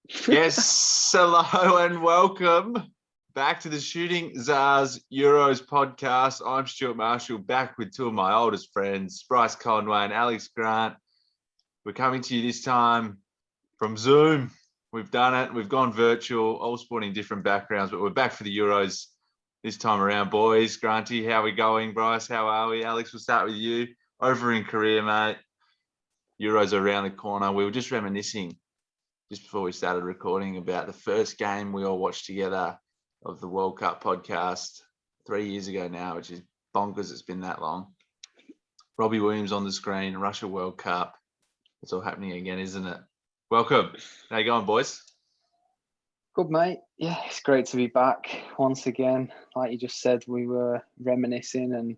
Yes, hello and welcome back to the Shooting Tsars Euros podcast. I'm Stewart Marshall, back with two of my oldest friends, Bryce Conway and Alex Grant. We're coming to you this time from Zoom. We've done it. We've gone virtual, all sporting different backgrounds, but we're back for the Euros this time around, boys. Granty, how are we going? Bryce, how are we? Alex, we'll start with you. Over in Korea, mate. Euros are around the corner. We were just reminiscing just before we started recording about the first game we all watched together of the World Cup podcast 3 years ago now, which is bonkers. It's been that long. Robbie Williams on the screen, Russia World Cup. It's all happening again, isn't it? Welcome. How you going, boys? Good, mate. Yeah, it's great to be back once again. Like you just said, we were reminiscing and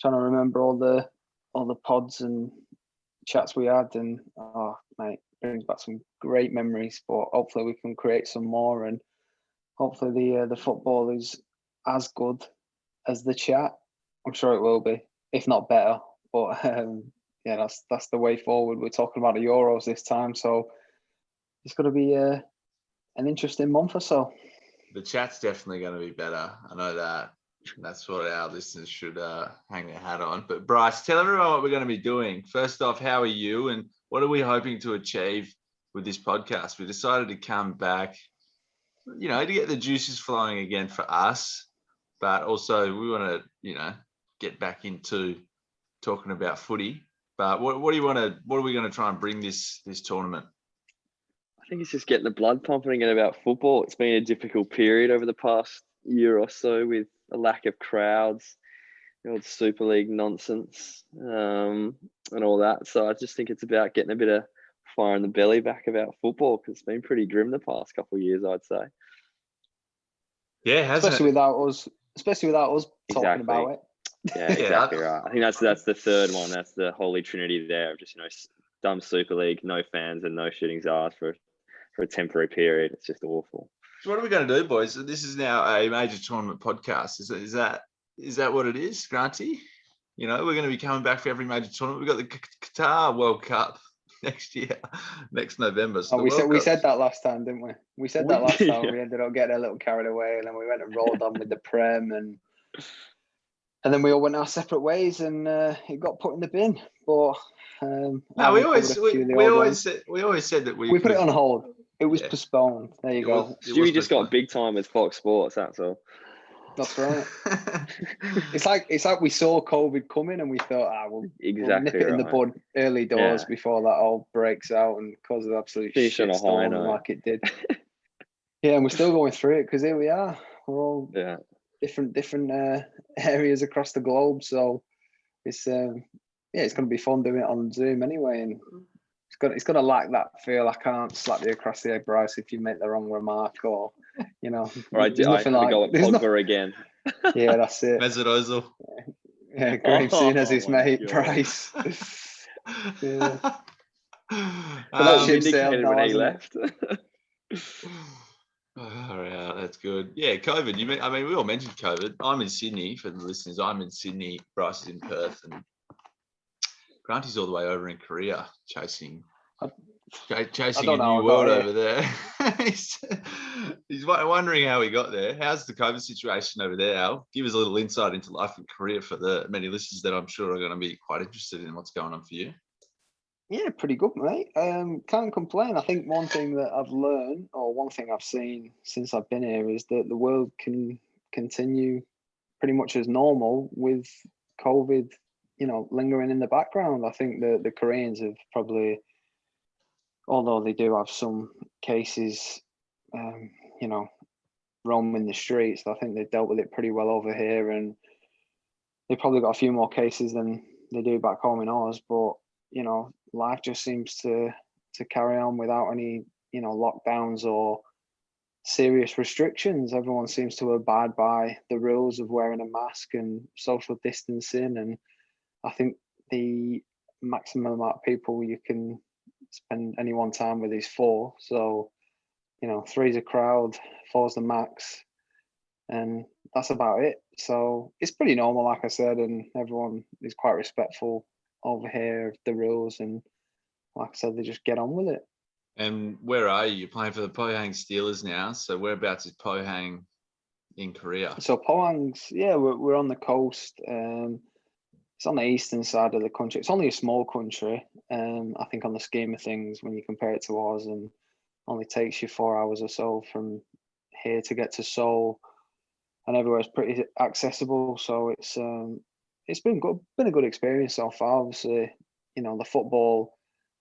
trying to remember all the pods and chats we had, and mate, brings back some great memories. But hopefully we can create some more, and hopefully the football is as good as the chat. I'm sure it will be, if not better. But yeah, that's the way forward. We're talking about the Euros this time, so it's going to be an interesting month or so. The chat's definitely going to be better. I know that. That's what our listeners should hang their hat on. But Bryce, tell everyone what we're going to be doing. First off, how are you and what are we hoping to achieve with this podcast? We decided to come back, to get the juices flowing again for us, but also we want to, get back into talking about footy. But what are we going to try and bring this tournament? I think it's just getting the blood pumping again about football. It's been a difficult period over the past year or so with a lack of crowds, the Super League nonsense, and all that. So I just think it's about getting a bit of fire in the belly back about football, because it's been pretty grim the past couple of years, I'd say. Yeah, hasn't especially without us talking about it. Yeah, exactly right. I think that's the third one. That's the holy trinity there of just dumb Super League, no fans and no Shooting Tsars for a temporary period. It's just awful. So what are we going to do, boys? This is now a major tournament podcast. Is that what it is, Granty? We're going to be coming back for every major tournament. We've got the Qatar World Cup next year, next November. So we said that last time, didn't we? We said that last time. We ended up getting a little carried away, and then we went and rolled on with the Prem, and then we all went our separate ways, and it got put in the bin. But we always said that we put it on hold. It was postponed. There you go. Stewie just got big time with Fox Sports. That's all. That's right. It's like we saw COVID coming and we thought, we'll nip it in the bud early doors before that all breaks out and causes absolute shitstorm like it did. Yeah, and we're still going through it because here we are. We're all different areas across the globe. So it's going to be fun doing it on Zoom anyway, and it's gonna lack that feel. I can't slap you across the head, Bryce, if you make the wrong remark or Right, I go at Pogba again. Yeah, that's it. Mesut Ozil. Yeah, Graham seen as his mate, God. Bryce. Yeah. Vindicated when he left. Oh, that's good. Yeah, COVID. We all mentioned COVID. I'm in Sydney for the listeners. I'm in Sydney. Bryce is in Perth, and Granty's all the way over in Korea chasing a new world over there. he's wondering how he got there. How's the COVID situation over there, Al? Give us a little insight into life in Korea for the many listeners that I'm sure are going to be quite interested in what's going on for you. Yeah, pretty good, mate. Can't complain. I think one thing that I've learned, or one thing I've seen since I've been here, is that the world can continue pretty much as normal with COVID, lingering in the background. I think the Koreans have probably, although they do have some cases, roaming the streets, I think they've dealt with it pretty well over here, and they've probably got a few more cases than they do back home in Oz. But life just seems to carry on without any lockdowns or serious restrictions. Everyone seems to abide by the rules of wearing a mask and social distancing, and I think the maximum amount of people you can spend any one time with is 4. So 3's a crowd, 4's the max, and that's about it. So it's pretty normal, like I said, and everyone is quite respectful over here of the rules, and like I said, they just get on with it. And where are you? You're playing for the Pohang Steelers now. So whereabouts is Pohang in Korea? So Pohang's, yeah, we're on the coast. It's on the eastern side of the country. It's only a small country. I think on the scheme of things, when you compare it to ours, and only takes you 4 hours or so from here to get to Seoul, and everywhere's pretty accessible. So it's been good, been a good experience so far. Obviously, the football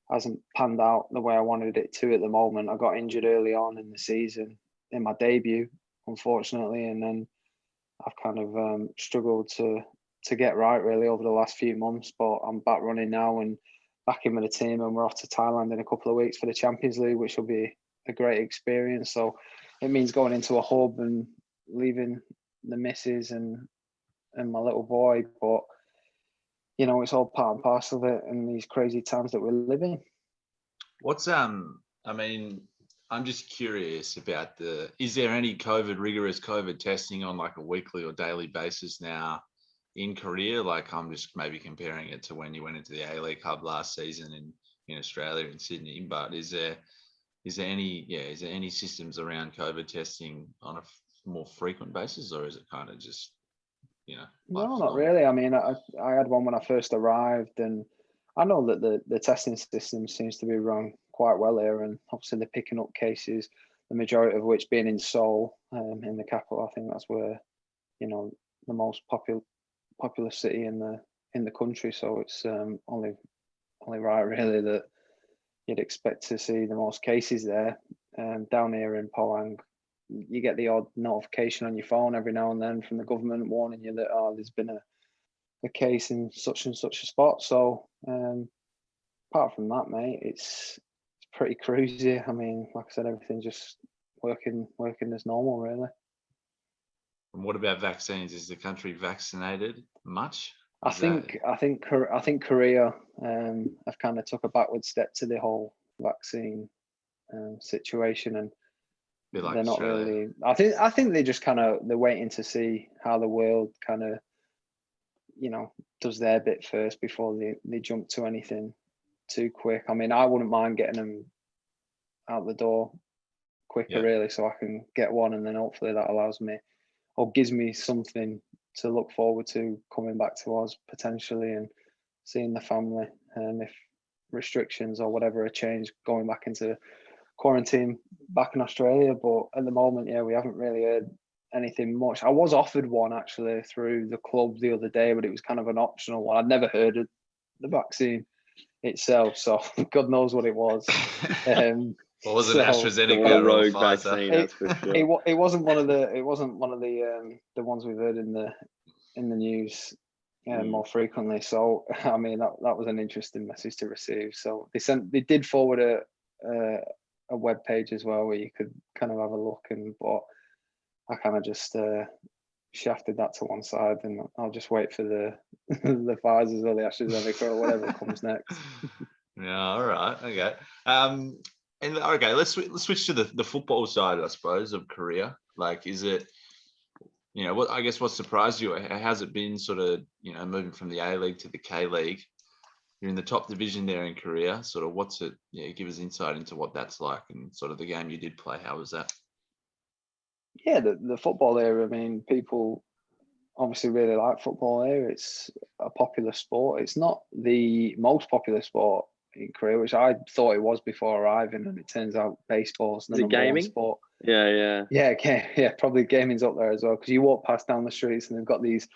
hasn't panned out the way I wanted it to at the moment. I got injured early on in the season in my debut, unfortunately, and then I've kind of struggled to get right really over the last few months. But I'm back running now and back in with the team, and we're off to Thailand in a couple of weeks for the Champions League, which will be a great experience. So it means going into a hub and leaving the missus and my little boy, but it's all part and parcel of it in these crazy times that we're living. What's I mean, I'm just curious about is there any rigorous COVID testing on like a weekly or daily basis now in Korea? Like I'm just maybe comparing it to when you went into the A-League Hub last season in Australia, in Sydney, but is there any systems around COVID testing on a more frequent basis, or is it kind of just, No, not really. I mean, I had one when I first arrived, and I know that the testing system seems to be run quite well here, and obviously they're picking up cases, the majority of which being in Seoul, in the capital. I think that's where, the most popular city in the country. So it's only right really that you'd expect to see the most cases there. Down here in Pohang, you get the odd notification on your phone every now and then from the government warning you that there's been a case in such and such a spot. So apart from that, mate, it's pretty cruisy. I mean, like I said, everything's just working as normal, really. And what about vaccines? Is the country vaccinated much? I think Korea have kind of took a backward step to the whole vaccine situation, and like they're not Australia. really. I think they just they're waiting to see how the world kind of does their bit first before they jump to anything too quick. I mean, I wouldn't mind getting them out the door quicker, really, so I can get one, and then hopefully that allows me or gives me something to look forward to coming back to us potentially and seeing the family. And if restrictions or whatever are changed, going back into quarantine back in Australia. But at the moment, we haven't really heard anything much. I was offered one actually through the club the other day, but it was kind of an optional one. I'd never heard of the vaccine itself, so God knows what it was. Well, was it AstraZeneca or rogue Pfizer? vaccine? That's for sure. It wasn't one of the ones we've heard in the news more frequently. So I mean that was an interesting message to receive. So they did forward a web page as well where you could kind of have a look, but I kind of just shafted that to one side, and I'll just wait for the the Pfizer's or the AstraZeneca or whatever comes next. Yeah, all right, okay. And okay, let's switch to the football side, I suppose, of Korea. Like, is it, what surprised you? How's it been sort of, moving from the A-League to the K-League? You're in the top division there in Korea. Sort of what's it, give us insight into what that's like and sort of the game you did play. How was that? Yeah, the football area, I mean, people obviously really like football here. It's a popular sport. It's not the most popular sport in Korea, which I thought it was before arriving, and it turns out baseball's the number one sport. Yeah, probably gaming's up there as well, because you walk past down the streets and they've got these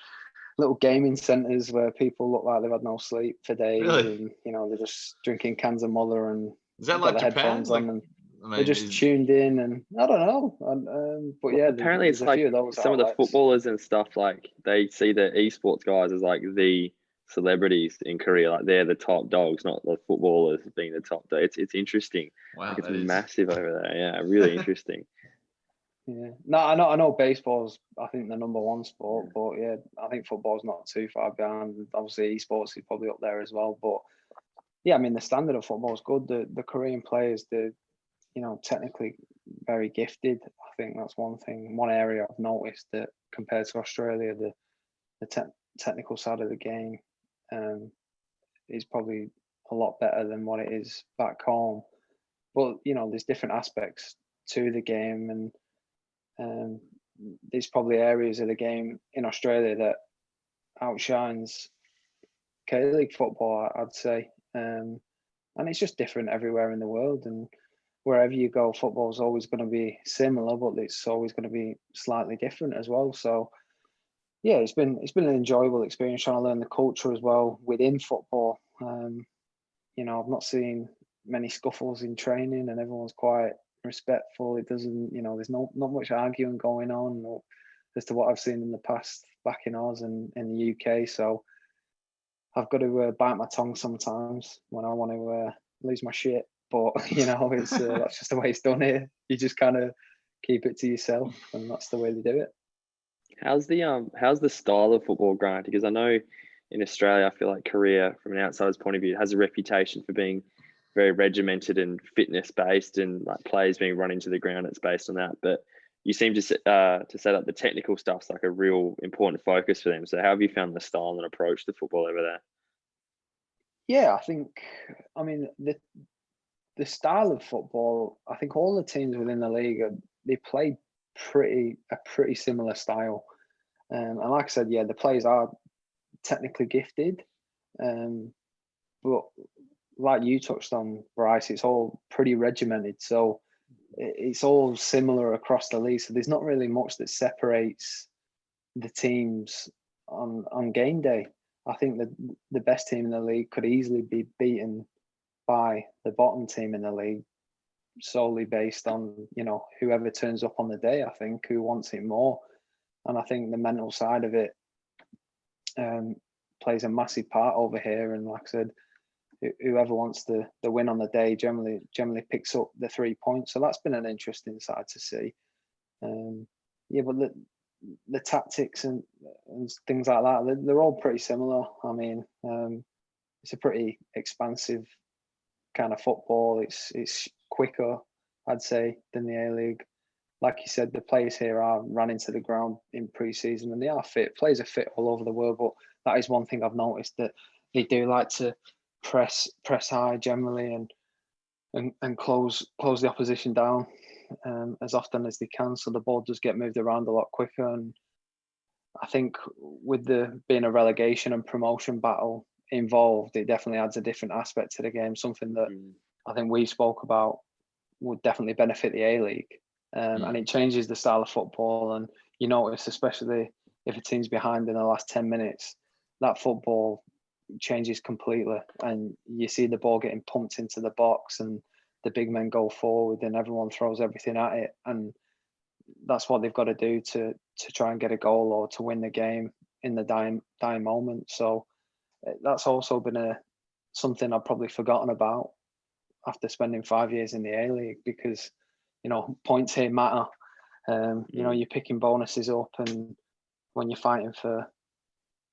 little gaming centres where people look like they've had no sleep for days. Really? And they're just drinking cans of mother and is that got like the Japan? headphones Like, on, and they're just tuned in, and I don't know. But yeah, apparently there's it's a few of those some outlets. of the footballers and stuff, like they see the esports guys as like the celebrities in Korea, like they're the top dogs, not the footballers being the top dog. It's interesting. Wow, it's massive over there. Yeah, really interesting. Yeah, no, I know baseball's, I think, the number one sport, but yeah, I think football's not too far behind. Obviously, esports is probably up there as well, but yeah, I mean, the standard of football is good. The Korean players, they're technically very gifted. I think that's one area I've noticed, that compared to Australia, the technical side of the game is probably a lot better than what it is back home. but there's different aspects to the game, and there's probably areas of the game in Australia that outshines K-League football, I'd say. And it's just different everywhere in the world, and wherever you go, football is always going to be similar, but it's always going to be slightly different as well. So yeah, it's been an enjoyable experience trying to learn the culture as well within football. I've not seen many scuffles in training, and everyone's quite respectful. It doesn't, there's not much arguing going on as to what I've seen in the past back in Oz and in the UK. So I've got to bite my tongue sometimes when I want to lose my shit. But it's that's just the way it's done here. You just kind of keep it to yourself, and that's the way they do it. How's the style of football, Grant? Because I know in Australia, I feel like Korea, from an outsider's point of view, has a reputation for being very regimented and fitness based, and like players being run into the ground. It's based on that. But you seem to set up the technical stuff's like a real important focus for them. So how have you found the style and approach to football over there? Yeah, the style of football, I think all the teams within the league they play a pretty similar style. And like I said, yeah, the players are technically gifted, but like you touched on, Bryce, it's all pretty regimented. So it's all similar across the league. So there's not really much that separates the teams on game day. I think that the best team in the league could easily be beaten by the bottom team in the league, solely based on whoever turns up on the day. I think who wants it more, and I think the mental side of it plays a massive part over here. And like I said, whoever wants the win on the day generally picks up the 3 points. So that's been an interesting side to see. But the tactics and things like that, they're all pretty similar. I mean, it's a pretty expansive kind of football. It's quicker, I'd say, than the A-League. Like you said, the players here are running to the ground in pre-season, and they are fit. Players are fit all over the world, but that is one thing I've noticed, that they do like to press high generally and close the opposition down as often as they can, so the ball does get moved around a lot quicker. And I think with the being a relegation and promotion battle involved, it definitely adds a different aspect to the game, something that I think we spoke about would definitely benefit the A-League. And it changes the style of football. And you notice, especially if a team's behind in the last 10 minutes, that football changes completely, and you see the ball getting pumped into the box, and the big men go forward, and everyone throws everything at it, and that's what they've got to do to try and get a goal or to win the game in the dying moment. So that's also been something I've probably forgotten about after spending 5 years in the A-League, because points here matter. You're picking bonuses up, and when you're fighting for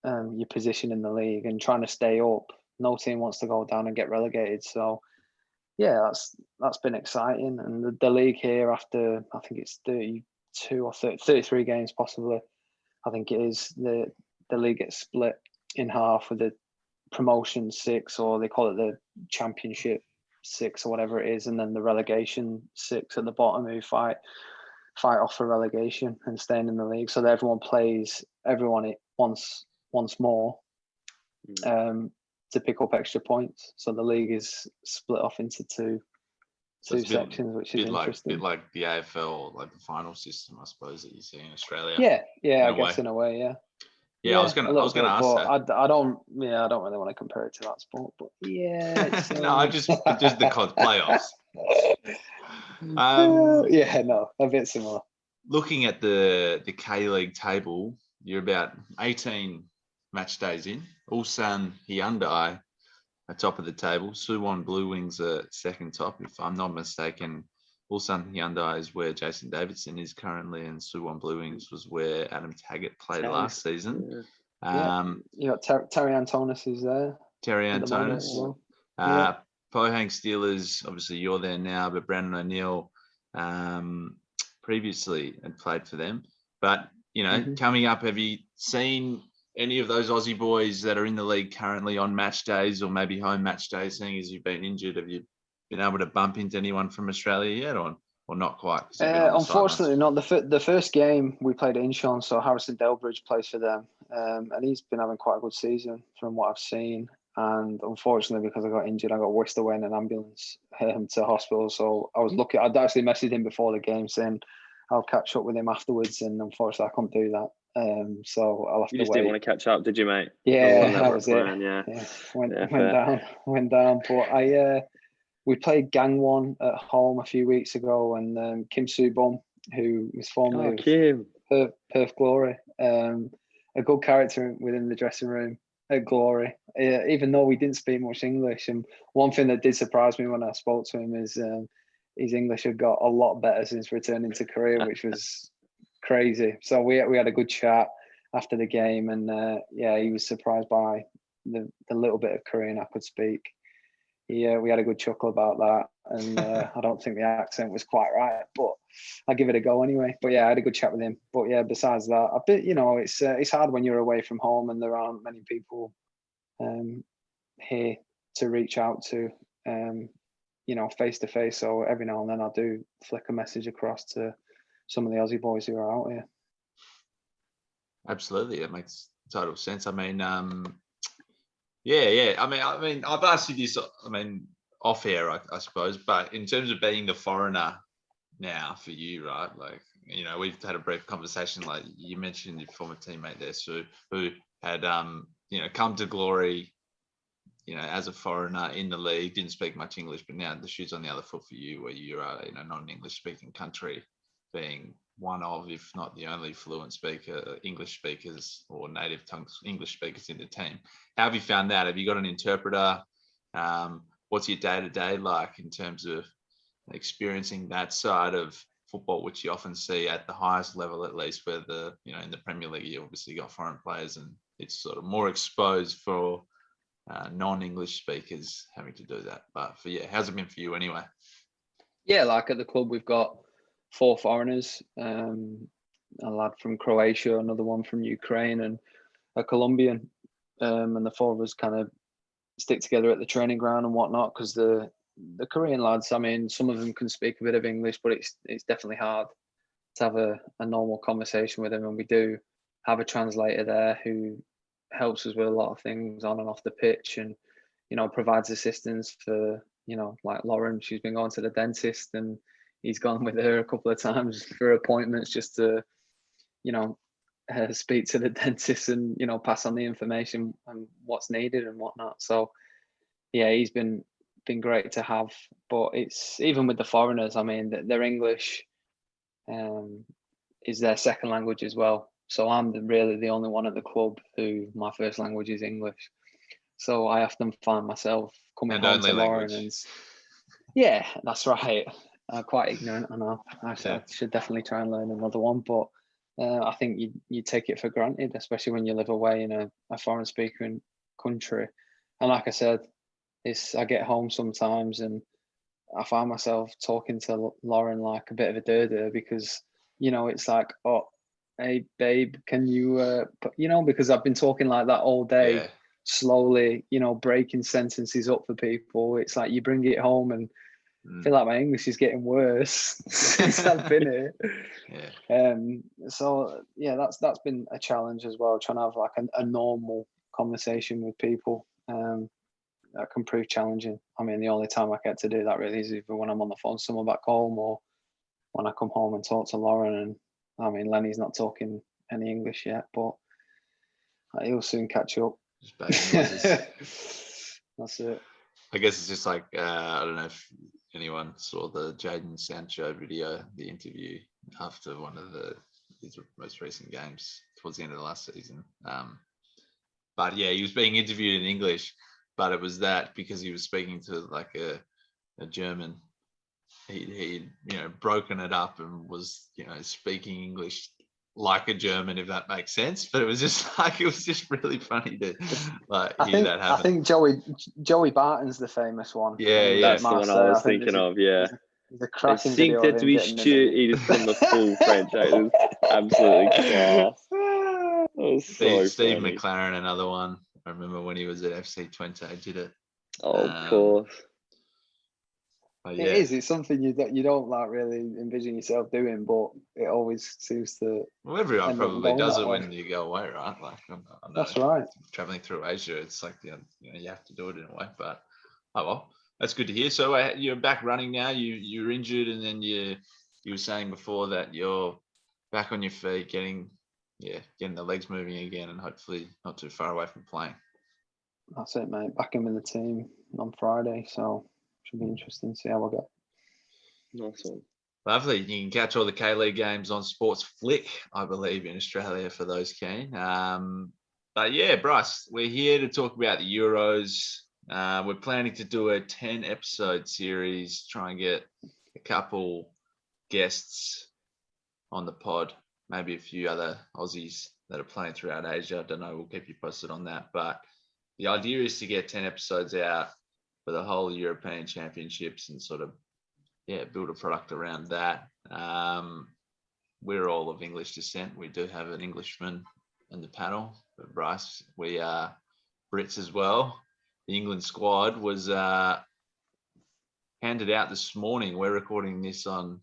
your position in the league and trying to stay up, no team wants to go down and get relegated. So yeah, that's been exciting. And the league here, after I think it's 32 or 33 games possibly, I think it is, the league gets split in half, with the promotion 6, or they call it the championship 6 or whatever it is, and then the relegation 6 at the bottom, who fight off for relegation and staying in the league. So that everyone plays everyone once more to pick up extra points. So the league is split off into two sections, which is interesting. A bit like the AFL, like the final system, I suppose, that you see in Australia. Yeah, I guess in a way, yeah. Yeah, I was gonna ask that. I don't really want to compare it to that sport, but yeah. It's, no, just the COD playoffs. A bit similar. Looking at the K-League table, you're about 18 match days in. Ulsan Hyundai are top of the table. Suwon Blue Wings are second top, if I'm not mistaken. Ulsan Hyundai is where Jason Davidson is currently, and Suwon Blue Wings was where Adam Taggart played last season. You got Terry Antonis is there. Terry Antonis. Well. Pohang Steelers, obviously you're there now, but Brandon O'Neill previously had played for them. But, coming up, have you seen any of those Aussie boys that are in the league currently on match days, or maybe home match days, seeing as you've been injured? Have you been able to bump into anyone from Australia yet, or not quite? 'Cause you've been on the Unfortunately, sidelines? not. The first game we played at Incheon, so Harrison Delbridge plays for them, and he's been having quite a good season from what I've seen. And unfortunately, because I got injured, I got whisked away in an ambulance to hospital. So I was lucky. I'd actually messaged him before the game saying I'll catch up with him afterwards, and unfortunately, I couldn't do that. So I'll have You to just wait. didn't want to catch up, did you, mate? Yeah, That was it. plan, yeah. Went down. But we played Gangwon at home a few weeks ago, and Kim Soo-bum, who was formerly of Perth Glory, a good character within the dressing room at Glory, even though we didn't speak much English. And one thing that did surprise me when I spoke to him is his English had got a lot better since returning to Korea, which was crazy. So we had a good chat after the game, and he was surprised by the little bit of Korean I could speak. Yeah, we had a good chuckle about that, and I don't think the accent was quite right, but I'll give it a go anyway. But yeah, I had a good chat with him. But yeah, besides that, it's hard when you're away from home and there aren't many people here to reach out to, face to face. So every now and then I do flick a message across to some of the Aussie boys who are out here. Absolutely, that makes total sense. I mean, yeah. I mean, I've asked you this. I mean, off air, I suppose. But in terms of being the foreigner now for you, right? Like, we've had a brief conversation. Like you mentioned, your former teammate there, Sue, who had come to Glory, as a foreigner in the league, didn't speak much English, but now the shoe's on the other foot for you, where you're not an English speaking country, being one of, if not the only fluent English speakers or native tongue English speakers in the team. How have you found that? Have you got an interpreter? What's your day-to-day like in terms of experiencing that side of football, which you often see at the highest level, at least, where in the Premier League, you obviously got foreign players and it's sort of more exposed for non-English speakers having to do that. But how's it been for you anyway? Yeah, like at the club, we've got 4 foreigners, a lad from Croatia, another one from Ukraine, and a Colombian. And the 4 of us kind of stick together at the training ground and whatnot, because the Korean lads, I mean, some of them can speak a bit of English, but it's definitely hard to have a normal conversation with them. And we do have a translator there who helps us with a lot of things on and off the pitch, and provides assistance for like Lauren. She's been going to the dentist, and he's gone with her a couple of times for appointments just to speak to the dentist and pass on the information and what's needed and whatnot. So yeah, he's been great to have. But it's even with the foreigners, I mean, their English is their second language as well. So I'm really the only one at the club who my first language is English. So I often find myself coming home to Lauren, and yeah, that's right. I'm quite ignorant, I know. I should definitely try and learn another one, but I think you take it for granted, especially when you live away in a foreign speaking country. And like I said, I get home sometimes and I find myself talking to Lauren like a bit of a durder, because it's like, oh, hey babe, can you because I've been talking like that all day, slowly, breaking sentences up for people. It's like you bring it home and I feel like my English is getting worse since I've been here. So yeah, that's been a challenge as well, trying to have like a normal conversation with people. That can prove challenging. I mean, the only time I get to do that really is either when I'm on the phone to someone back home, or when I come home and talk to Lauren. And I mean, Lenny's not talking any English yet, but he'll soon catch up. That's it. I guess it's just like, I don't know if anyone saw the Jadon Sancho video, the interview after one of his most recent games towards the end of the last season. But yeah, he was being interviewed in English, but it was that because he was speaking to like a German, he broken it up and was speaking English like a German, if that makes sense. But it was just really funny to hear that happen. I think Joey Barton's the famous one. Yeah, that's the one I was thinking of. Yeah, the cracking video of to be Stuart, he just put in the full French. It was absolutely class. It was Steve McLaren, another one. I remember when he was at FC Twente, I did it. Oh, of course. Yeah. It is. It's something you don't like really envision yourself doing, but it always seems to. Well, everyone end up probably going does that it way. when you go away, right? Like, I know That's right. traveling through Asia, it's like you have to do it in a way. But oh well, that's good to hear. So you're back running now. You're injured, and then you were saying before that you're back on your feet, getting the legs moving again, and hopefully not too far away from playing. That's it, mate. Back in the team on Friday, so should be interesting to see how I go. Nice one. Lovely. You can catch all the K-League games on Sports Flick, I believe, in Australia for those keen. But yeah, Bryce, we're here to talk about the Euros. We're planning to do a 10-episode series, try and get a couple guests on the pod, maybe a few other Aussies that are playing throughout Asia. I don't know. We'll keep you posted on that. But the idea is to get 10 episodes out for the whole European Championships and sort of build a product around that. We're all of English descent. We do have an Englishman in the panel, but Bryce, we are Brits as well. The England squad was handed out this morning. We're recording this on,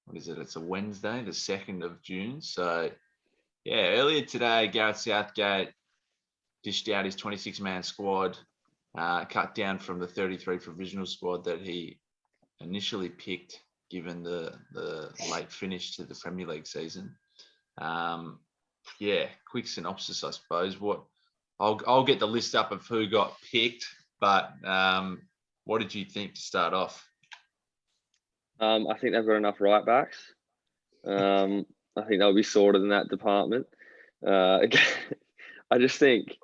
what is it? It's a Wednesday, the 2nd of June. So, earlier today, Gareth Southgate dished out his 26-man squad, cut down from the 33 provisional squad that he initially picked, given the late finish to the Premier League season. Quick synopsis, I suppose. I'll get the list up of who got picked, but what did you think to start off? I think they've got enough right backs. I think they'll be sorted in that department. I just think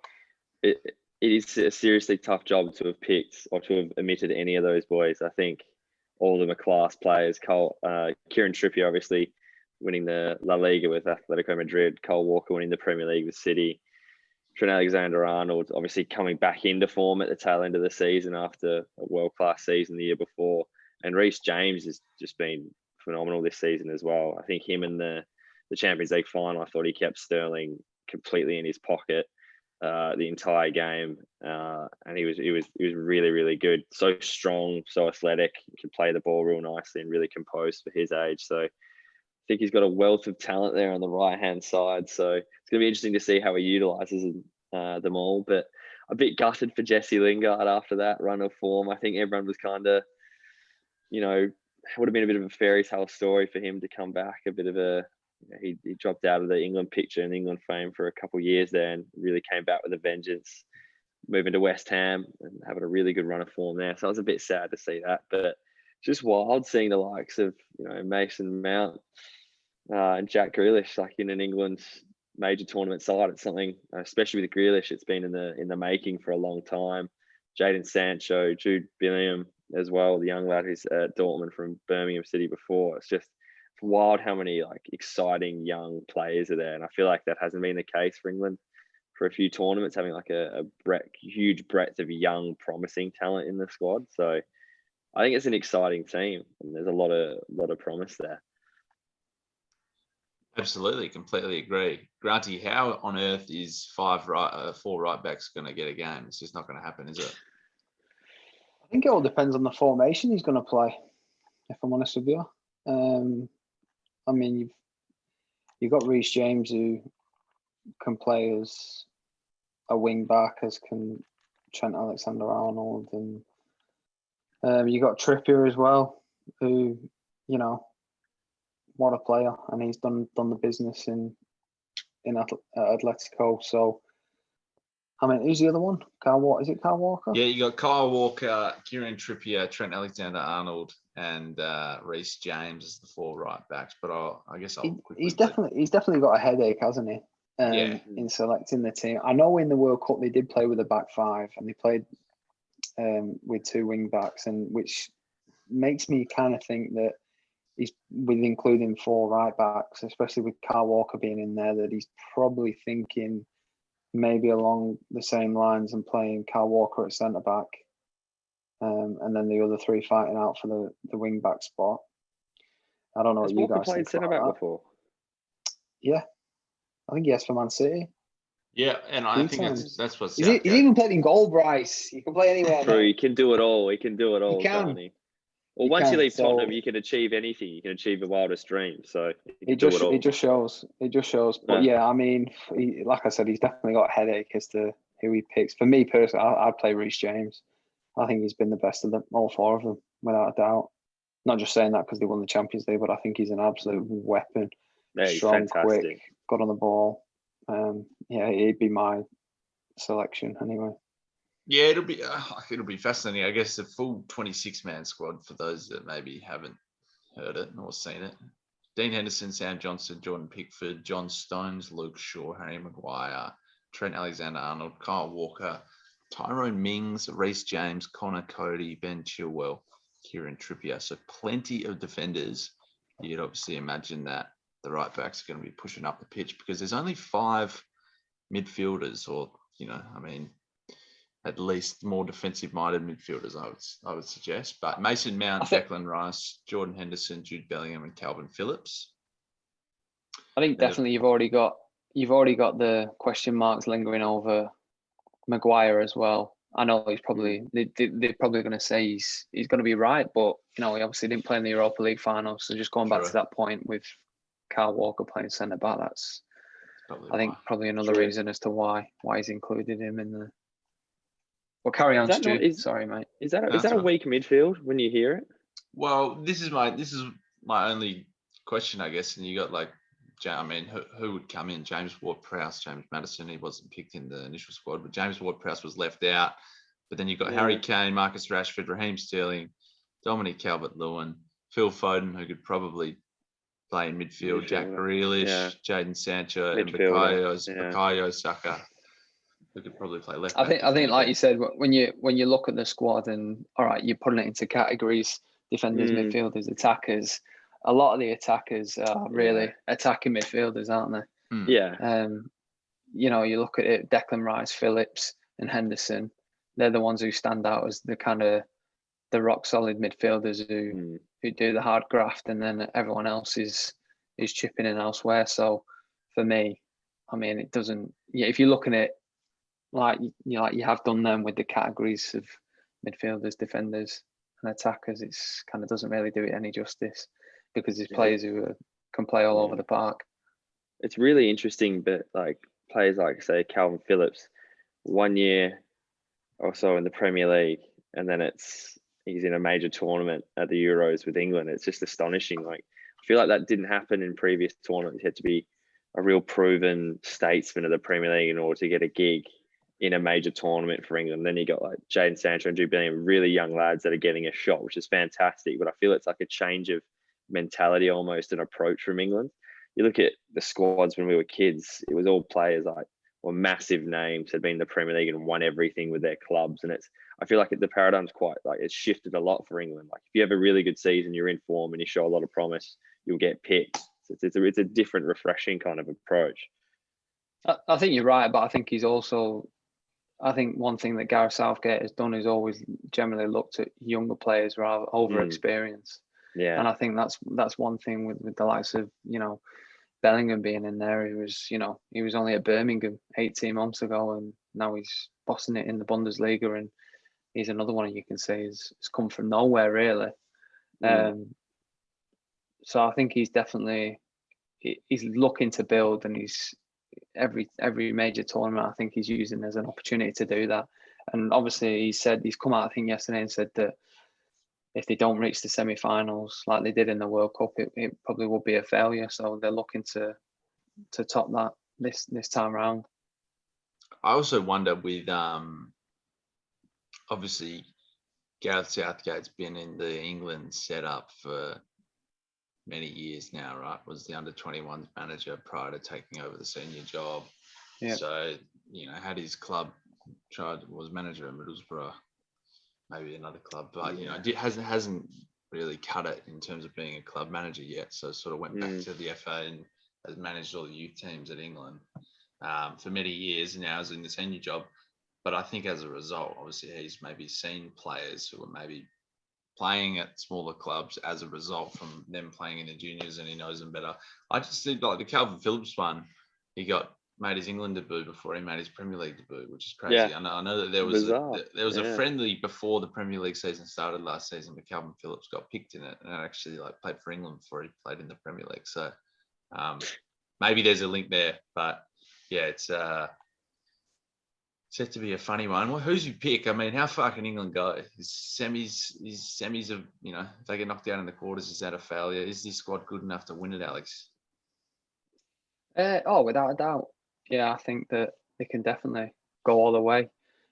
it is a seriously tough job to have picked or to have omitted any of those boys. I think all of them are class players. Kieran Trippier, obviously, winning the La Liga with Atletico Madrid. Cole Walker winning the Premier League with City. Trent Alexander-Arnold, obviously coming back into form at the tail end of the season after a world-class season the year before. And Reece James has just been phenomenal this season as well. I think him in the Champions League final, I thought he kept Sterling completely in his pocket the entire game, and he was really, really good. So strong, so athletic, can play the ball real nicely and really composed for his age. So I think he's got a wealth of talent there on the right hand side. So it's going to be interesting to see how he utilises them all. But a bit gutted for Jesse Lingard after that run of form. I think everyone was kind of, it would have been a bit of a fairy tale story for him to come back. A bit of a he dropped out of the England picture and England fame for a couple of years there and really came back with a vengeance, moving to West Ham and having a really good run of form there. So I was a bit sad to see that, but just wild seeing the likes of, Mason Mount and Jack Grealish, like in an England major tournament side. It's something, especially with Grealish, it's been in the making for a long time. Jadon Sancho, Jude Bellingham as well, the young lad who's at Dortmund from Birmingham City before. It's just wild how many exciting young players are there, and I feel like that hasn't been the case for England for a few tournaments, having a huge breadth of young promising talent in the squad. So I think it's an exciting team and there's a lot of promise there. Absolutely, completely agree. Granty, how on earth is four right backs going to get a game? It's just not going to happen, is it? I think it all depends on the formation he's going to play, if I'm honest with you. I mean, you've got Reece James, who can play as a wing back, as can Trent Alexander-Arnold, and you got Trippier as well, who, what a player, and he's done the business in Atletico. So, I mean, who's the other one? Is it Kyle Walker? Yeah, you got Kyle Walker, Kieran Trippier, Trent Alexander-Arnold, and Reece James as the four right backs. But he's definitely got a headache, hasn't he? In selecting the team. I know in the World Cup they did play with a back five, and they played with two wing backs, and which makes me kind of think that he's, with including four right backs, especially with Kyle Walker being in there, that he's probably thinking maybe along the same lines and playing Kyle Walker at centre back, and then the other three fighting out for the wing back spot. I don't know what you guys played think centre back before. Yeah, I think he has for Man City. Yeah, and I think that's what he's even played in goal, Bryce. You can play anywhere. True, he can do it all. He can do it all, He can. can't he? Well, once you can. leave So Tottenham, you can achieve anything. You can achieve the wildest dream. So you can it do just it all. it just shows. It just shows. But Yeah. I mean, like I said, he's definitely got a headache as to who he picks. For me personally, I'd play Reece James. I think he's been the best of them, all four of them, without a doubt. Not just saying that because they won the Champions League, but I think he's an absolute weapon. Yeah, he's Strong, fantastic. quick, good on the ball. He'd be my selection anyway. Yeah, it'll be fascinating. I guess a full 26-man squad for those that maybe haven't heard it or seen it. Dean Henderson, Sam Johnson, Jordan Pickford, John Stones, Luke Shaw, Harry Maguire, Trent Alexander-Arnold, Kyle Walker, Tyrone Mings, Reece James, Connor Cody, Ben Chilwell, Kieran Trippier. So plenty of defenders. You'd obviously imagine that the right backs are going to be pushing up the pitch because there's only 5 midfielders, or at least more defensive-minded midfielders, I would suggest. But Mason Mount, Declan Rice, Jordan Henderson, Jude Bellingham, and Calvin Phillips. I think definitely you've already got the question marks lingering over Maguire as well. I know he's probably they're probably going to say he's going to be right, but he obviously didn't play in the Europa League final. So just going back to that point with Kyle Walker playing centre back, that's probably another reason as to why he's included him in the. Well, carry on, Stu. Sorry, mate. Is that a weak midfield when you hear it? Well, this is my only question, I guess. And you got who would come in? James Ward-Prowse, James Maddison. He wasn't picked in the initial squad, but James Ward-Prowse was left out. But then you've got Harry Kane, Marcus Rashford, Raheem Sterling, Dominic Calvert-Lewin, Phil Foden, who could probably play in midfield, Jack Grealish, Jadon Sancho, and Bukayo Saka. Who could probably play left back. I think, like you said, when you look at the squad and all right, you're putting it into categories: defenders, midfielders, attackers. A lot of the attackers are really attacking midfielders, aren't they? Yeah. You look at it: Declan Rice, Phillips, and Henderson. They're the ones who stand out as the kind of the rock solid midfielders who do the hard graft, and then everyone else is chipping in elsewhere. So for me, it doesn't. Yeah, if you're looking at like you have done them with the categories of midfielders, defenders, and attackers, it's kind of doesn't really do it any justice because there's players who can play all over the park. It's really interesting, but like players like say Calvin Phillips, 1 year or so in the Premier League, and then he's in a major tournament at the Euros with England. It's just astonishing. Like I feel like that didn't happen in previous tournaments. You had to be a real proven statesman of the Premier League in order to get a gig in a major tournament for England. Then you got like Jadon Sancho and Jude Bellingham, really young lads that are getting a shot, which is fantastic. But I feel it's like a change of mentality, almost an approach from England. You look at the squads when we were kids, it was all players massive names, had been in the Premier League and won everything with their clubs. And I feel like the paradigm's quite it's shifted a lot for England. Like if you have a really good season, you're in form and you show a lot of promise, you'll get picked. It's a different, refreshing kind of approach. I think you're right, but I think he's also. I think one thing that Gareth Southgate has done is always generally looked at younger players rather over experience. Yeah. And I think that's one thing with the likes of, Bellingham being in there. He was only at Birmingham 18 months ago and now he's bossing it in the Bundesliga, and he's another one you can say has come from nowhere really. So I think he's looking to build, and he's every major tournament I think he's using as an opportunity to do that. And obviously he's come out I think yesterday and said that if they don't reach the semi-finals like they did in the World Cup, it probably would be a failure. So they're looking to top that this time around. I also wonder with obviously Gareth Southgate's been in the England setup for many years now, right? Was the under-21s manager prior to taking over the senior job. Yeah. So, had his club was manager at Middlesbrough, maybe another club, but hasn't really cut it in terms of being a club manager yet. So sort of went back to the FA and has managed all the youth teams at England for many years, and now is in the senior job. But I think as a result, obviously he's maybe seen players who are maybe playing at smaller clubs as a result from them playing in the juniors, and he knows them better. I just think like the Calvin Phillips one, he got made his England debut before he made his Premier League debut, which is crazy. Yeah. I know that there was Bizarre. a friendly before the Premier League season started last season, but Calvin Phillips got picked in it and actually played for England before he played in the Premier League. So maybe there's a link there, but yeah, it's set to be a funny one. Well, who's you pick? I mean, how far can England go? Is semis of, if they get knocked out in the quarters, is that a failure? Is this squad good enough to win it, Alex? Without a doubt. Yeah, I think that they can definitely go all the way.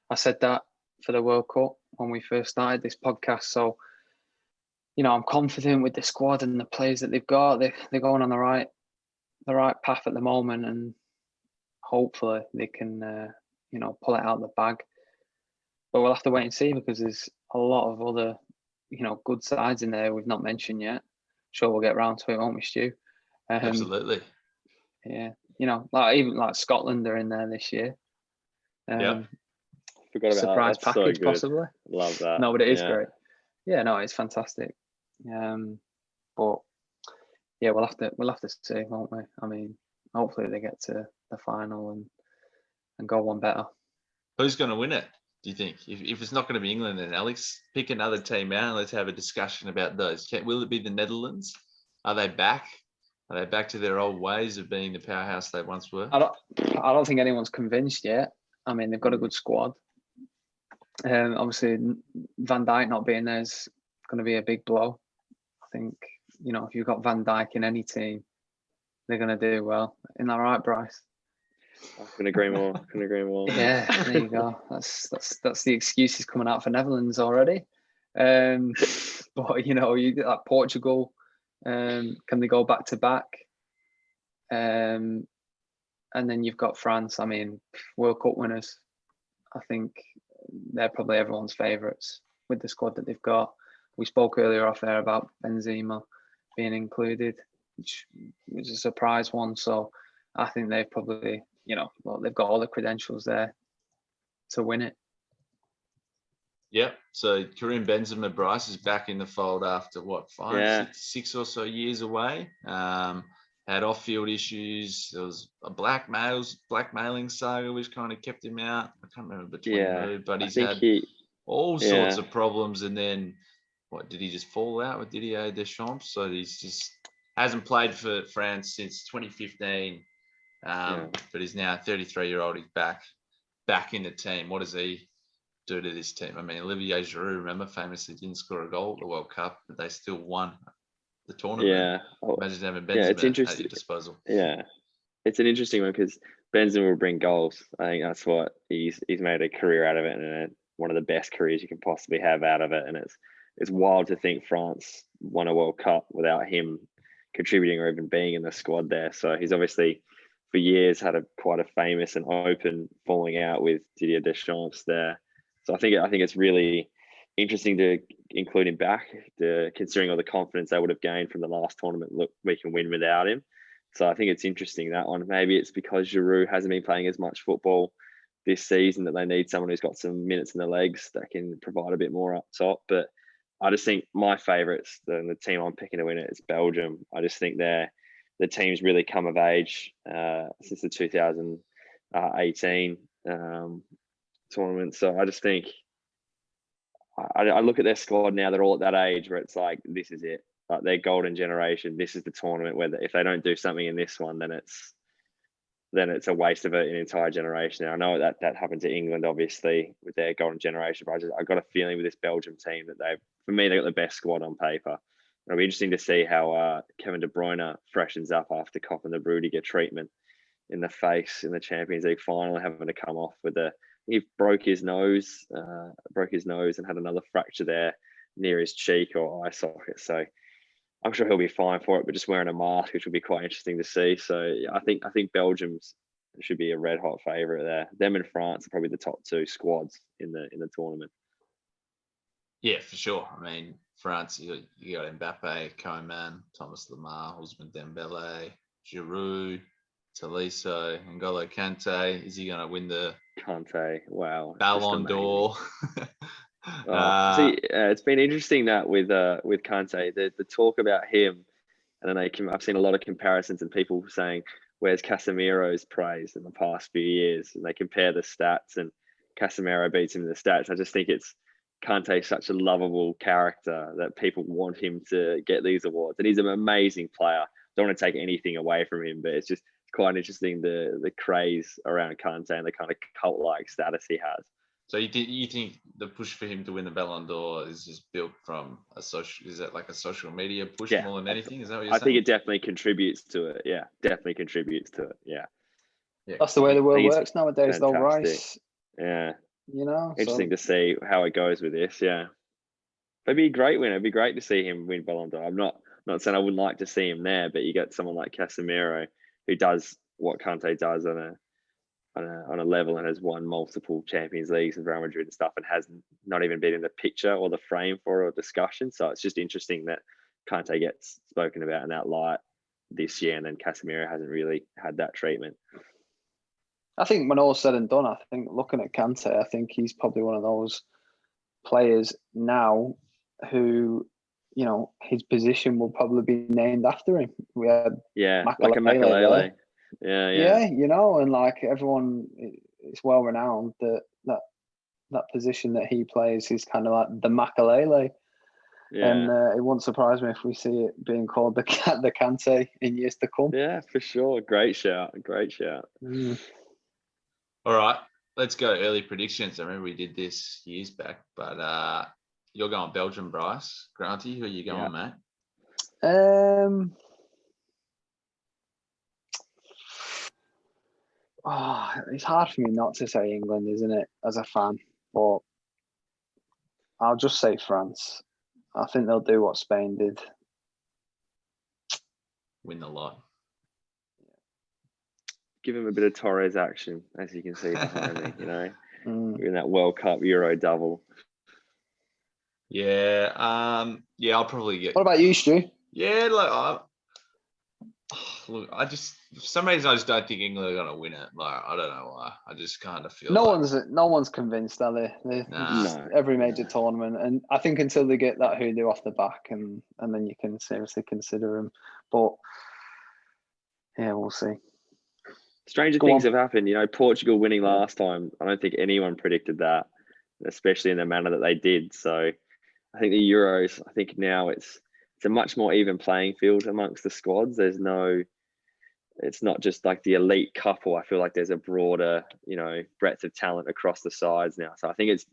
I said that for the World Cup when we first started this podcast. So, I'm confident with the squad and the players that they've got. They're going on the right path at the moment, and hopefully they can, pull it out of the bag. But we'll have to wait and see, because there's a lot of other, good sides in there we've not mentioned yet. Sure, we'll get round to it, won't we, Stu? Absolutely. Yeah, even Scotland are in there this year. Yeah. Forgot about surprise that. That's package, so good. possibly. Love that. No, but it is great. Yeah, no, it's fantastic. But yeah, we'll have to see, won't we? I mean, hopefully they get to the final and go one better. Who's going to win it, do you think? If it's not going to be England, then Alex, pick another team out and let's have a discussion about those. Will it be the Netherlands? Are they back? Are they back to their old ways of being the powerhouse they once were? I don't think anyone's convinced yet. I mean, they've got a good squad. Obviously, Van Dijk not being there is going to be a big blow. I think, if you've got Van Dijk in any team, they're going to do well. Isn't that right, Bryce? I couldn't agree more. Yeah, there you go. That's the excuses coming out for Netherlands already. But you get like Portugal. Can they go back to back? And then you've got France. I mean, World Cup winners. I think they're probably everyone's favourites with the squad that they've got. We spoke earlier off air about Benzema being included, which was a surprise one. So I think they've probably, they've got all the credentials there to win it. Yep. So Karim Benzema, Bryce, is back in the fold after six or so years away. Had off-field issues. There was a blackmailing saga which kind of kept him out. I can't remember between who, but he's had all sorts of problems. And then, did he just fall out with Didier Deschamps? So he's just hasn't played for France since 2015. But he's now 33-year-old. He's back in the team. What does he do to this team? I mean, Olivier Giroud, remember, famously didn't score a goal at the World Cup, but they still won the tournament. Yeah. Imagine having Benzema at your disposal. Yeah. It's an interesting one because Benzema will bring goals. I think that's what he's made a career out of it, and one of the best careers you can possibly have out of it. And it's wild to think France won a World Cup without him contributing or even being in the squad there. So he's obviously for years had quite a famous and open falling out with Didier Deschamps there. So I think it's really interesting to include him back, considering all the confidence they would have gained from the last tournament. Look, we can win without him. So I think it's interesting, that one. Maybe it's because Giroud hasn't been playing as much football this season that they need someone who's got some minutes in the legs that can provide a bit more up top. But I just think my favourites, the team I'm picking to win it, is Belgium. I just think the team's really come of age since the 2018 tournament. So I just think I look at their squad now. They're all at that age where it's like, this is it. Like their golden generation. This is the tournament where if they don't do something in this one, then it's a waste of an entire generation. Now, I know that happened to England, obviously, with their golden generation. But I got a feeling with this Belgium team that they got the best squad on paper. It'll be interesting to see how Kevin De Bruyne freshens up after copping the Rudiger treatment in the face in the Champions League final, having to come off with he broke his nose and had another fracture there near his cheek or eye socket. So I'm sure he'll be fine for it, but just wearing a mask, which will be quite interesting to see. So I think Belgium's should be a red hot favourite there. Them and France are probably the top two squads in the tournament. Yeah, for sure. I mean, France, you got Mbappe, Coman, Thomas Lemar, Ousmane Dembele, Giroud, Tolisso, N'Golo Kante. Is he going to win the Kante? Wow, Ballon d'Or? It's been interesting that with Kante, the talk about him, and then I've seen a lot of comparisons and people saying, whereas Casemiro's praised in the past few years, and they compare the stats, and Casemiro beats him in the stats. I just think Kante's such a lovable character that people want him to get these awards, and he's an amazing player. Don't want to take anything away from him, but it's just quite interesting the craze around Kante and the kind of cult-like status he has. So you think the push for him to win the Ballon d'Or is just built from is that like a social media push more than anything? Is that what you're saying? I think it definitely contributes to it. Yeah, definitely contributes to it. Yeah. That's the way the world works nowadays, though, Bryce. Yeah. You know, interesting to see how it goes with this. Yeah. It'd be a great win. It'd be great to see him win Ballon d'Or. I'm not saying I wouldn't like to see him there, but you get someone like Casemiro who does what Kante does on a level and has won multiple Champions Leagues with Real Madrid and stuff, and has not even been in the picture or the frame for a discussion. So it's just interesting that Kante gets spoken about in that light this year, and then Casemiro hasn't really had that treatment. I think when all's said and done, I think looking at Kante, I think he's probably one of those players now who, you know, his position will probably be named after him. We had like a Makelele. Yeah, you know, and like everyone, it's well renowned that position that he plays is kind of like the Makelele. Yeah. And it won't surprise me if we see it being called the Kante in years to come. Yeah, for sure. Great shout. All right, let's go early predictions. I remember we did this years back, but you're going Belgium, Bryce. Granty, who are you going, mate? It's hard for me not to say England, isn't it, as a fan? But I'll just say France. I think they'll do what Spain did. Win the lot. Give him a bit of Torres action, as you can see behind me, you know, in that World Cup Euro double. Yeah, I'll probably get. What about you, Stu? Yeah, look, I just for some reason I just don't think England are gonna win it. Like I don't know why. I just kind of feel no one's convinced, are they? Every major tournament, and I think until they get that hoodoo off the back, and then you can seriously consider them. But yeah, we'll see. Stranger things have happened. You know, Portugal winning last time. I don't think anyone predicted that, especially in the manner that they did. So I think the Euros, I think now it's a much more even playing field amongst the squads. It's not just like the elite couple. I feel like there's a broader, you know, breadth of talent across the sides now. So I think it's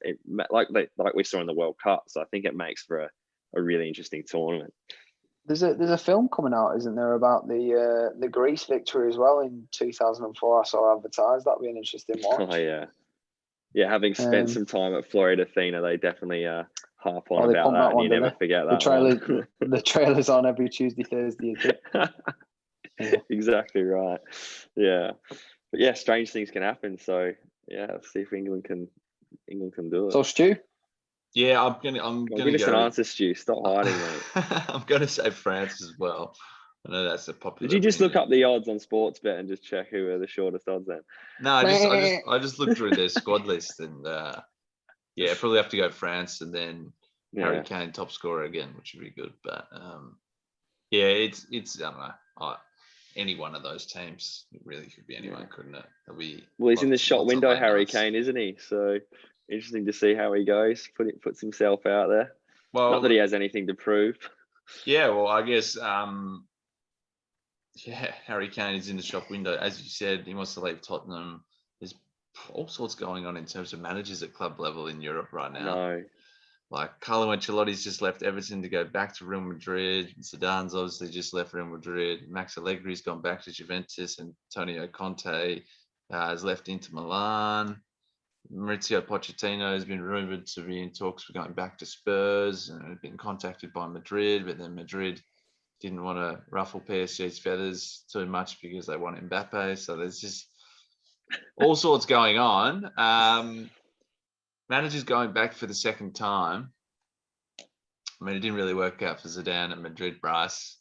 like we saw in the World Cup. So I think it makes for a really interesting tournament. There's a film coming out, isn't there, about the Greece victory as well in 2004? I saw advertised. That'd be an interesting watch. Oh yeah. Having spent some time at Florida Athena, they definitely harp on about that, and you never forget that. The trailer's on every Tuesday, Thursday. Exactly right. Yeah, but yeah, strange things can happen. So yeah, let's see if England can do it. So Stu. Yeah, I'm gonna give us an answer, Stu. Stop hiding, mate. I'm gonna say France as well. I know that's a popular. Did you just look up the odds on Sportsbet and just check who are the shortest odds then? No, I just looked through their squad list, and probably have to go France, and then Harry Kane top scorer again, which would be good. But it's I don't know. Any one of those teams, it really could be anyone, couldn't it? Well, he's in the shot window, Harry Kane, isn't he? So interesting to see how he goes. Puts himself out there. Well, not that he has anything to prove. Yeah, well, I guess Harry Kane is in the shop window. As you said, he wants to leave Tottenham. There's all sorts going on in terms of managers at club level in Europe right now. No. Like Carlo Ancelotti's just left Everton to go back to Real Madrid. Zidane's obviously just left Real Madrid. Max Allegri's gone back to Juventus. Antonio Conte has left Inter Milan. Maurizio Pochettino has been rumoured to be in talks for going back to Spurs and had been contacted by Madrid, but then Madrid didn't want to ruffle PSG's feathers too much because they want Mbappe. So there's just all sorts going on. Managers going back for the second time. I mean, it didn't really work out for Zidane at Madrid, Bryce.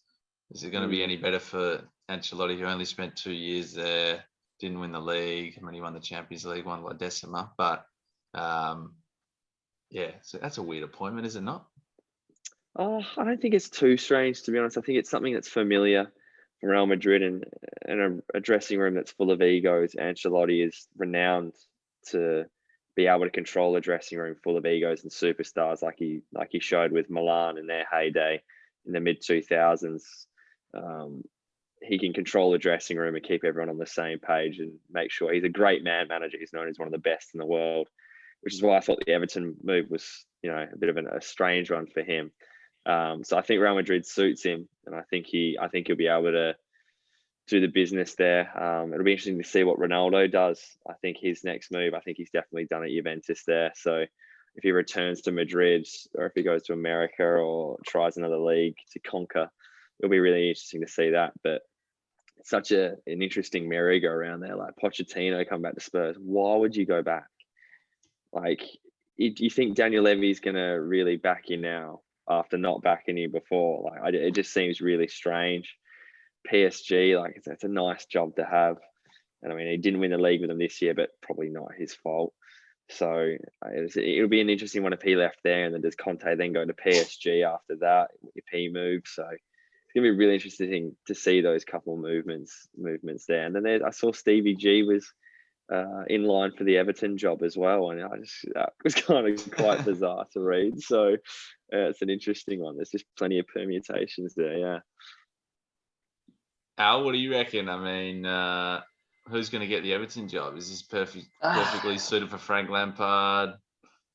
Is it going to be any better for Ancelotti, who only spent 2 years there, didn't win the league? I mean, he won the Champions League, won La Decima. But, so that's a weird appointment, is it not? Oh, I don't think it's too strange, to be honest. I think it's something that's familiar for Real Madrid and a dressing room that's full of egos, Ancelotti is renowned to be able to control a dressing room full of egos and superstars like he showed with Milan in their heyday in the mid 2000s. He can control the dressing room and keep everyone on the same page and make sure he's a great man manager. He's known as one of the best in the world, which is why I thought the Everton move was, a bit of a strange one for him. So I think Real Madrid suits him, and I think he'll be able to do the business there. It'll be interesting to see what Ronaldo does. I think his next move, I think he's definitely done at Juventus there. So if he returns to Madrid or if he goes to America or tries another league to conquer, it'll be really interesting to see that. But it's such an interesting merry-go-round there. Like Pochettino come back to Spurs. Why would you go back? Like, you think Daniel Levy's going to really back you now after not backing you before? Like, it just seems really strange. PSG, like it's a nice job to have, and I mean he didn't win the league with them this year, but probably not his fault. So it'll be an interesting one if he left there, and then does Conte then go to PSG after that if he moves? So it's gonna be really interesting to see those couple of movements there. And then I saw Stevie G was in line for the Everton job as well, and that was kind of quite bizarre to read. So it's an interesting one. There's just plenty of permutations there. Yeah. Al, what do you reckon? I mean, who's going to get the Everton job? Is this perfectly suited for Frank Lampard,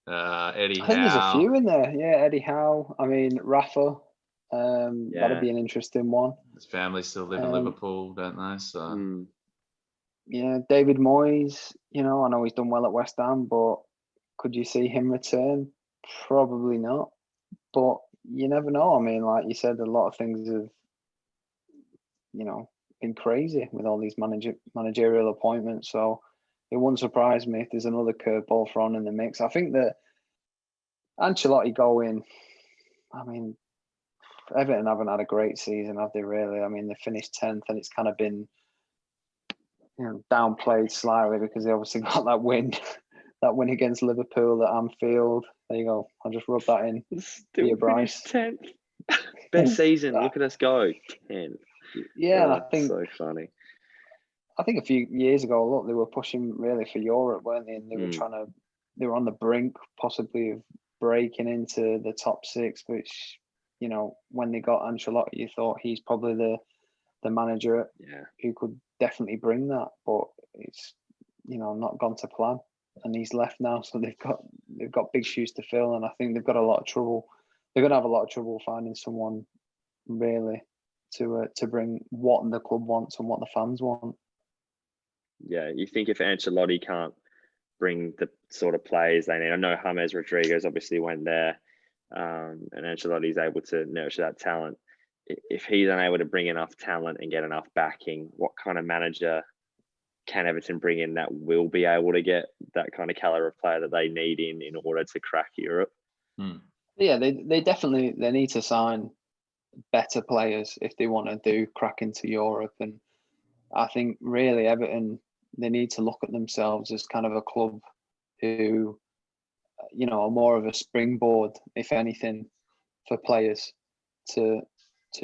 Eddie Howe? I think there's a few in there. Yeah, Eddie Howe. I mean, Rafa. That'd be an interesting one. His family still live in Liverpool, don't they? So yeah, David Moyes. I know he's done well at West Ham, but could you see him return? Probably not. But you never know. I mean, like you said, a lot of things have been crazy with all these managerial appointments. So it wouldn't surprise me if there's another curveball thrown in the mix. I think that Ancelotti going, I mean, Everton haven't had a great season, have they really? I mean, they finished 10th and it's kind of been downplayed slightly because they obviously got that win against Liverpool at Anfield. There you go. I'll just rub that in. Still Bryce. 10th. Best season. Look at us go. 10th. Yeah, and I think so funny. I think a few years ago, look, they were pushing really for Europe, weren't they? And they were they were on the brink possibly of breaking into the top six, which, when they got Ancelotti, you thought he's probably the manager who could definitely bring that, but it's, not gone to plan, and he's left now. So they've got big shoes to fill, and I think they've got a lot of trouble. They're going to have a lot of trouble finding someone really to bring what the club wants and what the fans want. Yeah, you think if Ancelotti can't bring the sort of players they need, I know James Rodriguez obviously went there, and Ancelotti's able to nurture that talent. If he's unable to bring enough talent and get enough backing, what kind of manager can Everton bring in that will be able to get that kind of caliber of player that they need in order to crack Europe? Yeah, they need to sign better players if they want to do crack into Europe. And I think really Everton, they need to look at themselves as kind of a club who, are more of a springboard, if anything, for players to